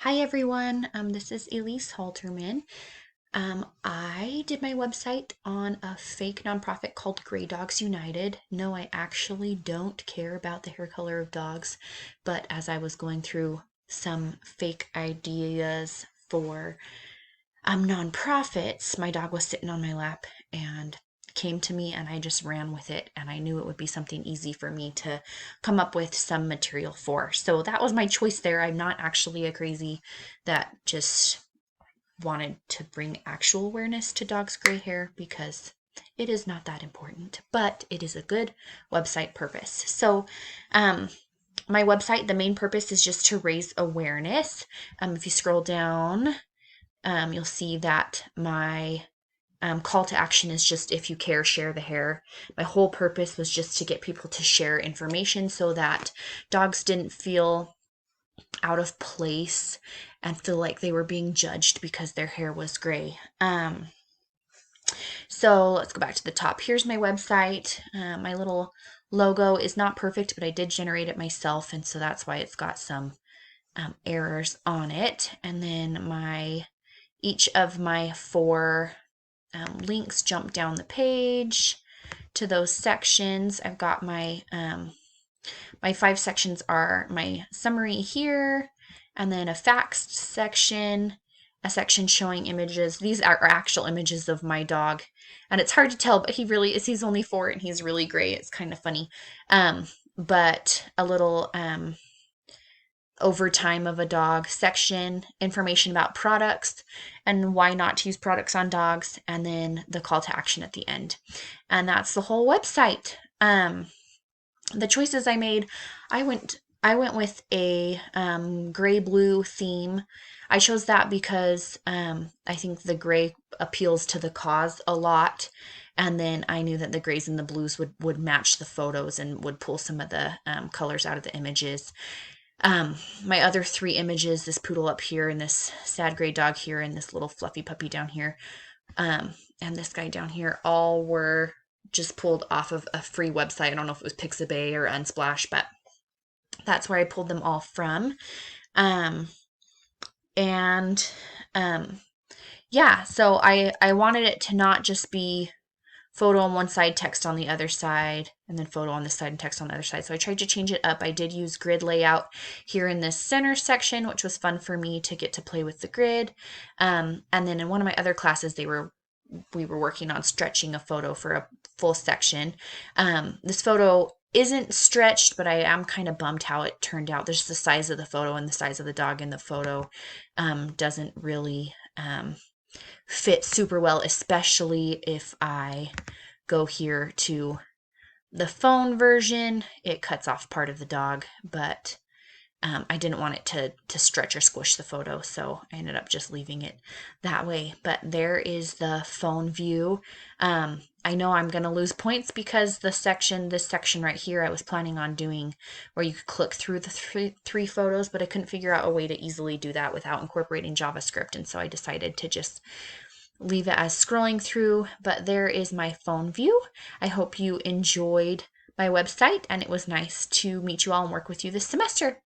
Hi everyone, this is Elise Halterman. I did my website on a fake nonprofit called Gray Dogs United. No, I actually don't care about the hair color of dogs, but as I was going through some fake ideas for nonprofits, my dog was sitting on my lap and came to me and I just ran with it, and I knew it would be something easy for me to come up with some material for. So that was my choice there. I'm not actually a crazy that just wanted to bring actual awareness to dogs' gray hair because it is not that important, but it is a good website purpose. So, my website, the main purpose is just to raise awareness. If you scroll down, you'll see that my call to action is just if you care, share the hair. My whole purpose was just to get people to share information so that dogs didn't feel out of place and feel like they were being judged because their hair was gray. So let's go back to the top. Here's my website. My little logo is not perfect, but I did generate it myself, and so that's why it's got some errors on it. And then each of my four links jump down the page to those sections. I've got my 5 sections are my summary here, and then a facts section, a section showing images. These are actual images of my dog, and it's hard to tell, but he really is. He's only 4 and he's really gray. It's kind of funny. But a little over time of a dog section, information about products and why not to use products on dogs, and then the call to action at the end. And that's the whole website. The choices I made, I went with a gray blue theme. I chose that because I think the gray appeals to the cause a lot, and then I knew that the grays and the blues would match the photos and would pull some of the colors out of the images. My other 3 images, this poodle up here and this sad gray dog here and this little fluffy puppy down here, and this guy down here, all were just pulled off of a free website. I don't know if it was Pixabay or Unsplash, but that's where I pulled them all from. Um, and yeah, so I wanted it to not just be photo on one side, text on the other side, and then photo on this side and text on the other side. So I tried to change it up. I did use grid layout here in this center section, which was fun for me to get to play with the grid. And then in one of my other classes, we were working on stretching a photo for a full section. This photo isn't stretched, but I am kind of bummed how it turned out. There's the size of the photo and the size of the dog in the photo doesn't really fit super well, especially if I go here to the phone version. It cuts off part of the dog, but I didn't want it to stretch or squish the photo, so I ended up just leaving it that way. But there is the phone view. I know I'm going to lose points because this section right here, I was planning on doing where you could click through the three photos, but I couldn't figure out a way to easily do that without incorporating JavaScript, and so I decided to just leave it as scrolling through. But there is my phone view. I hope you enjoyed my website, and it was nice to meet you all and work with you this semester.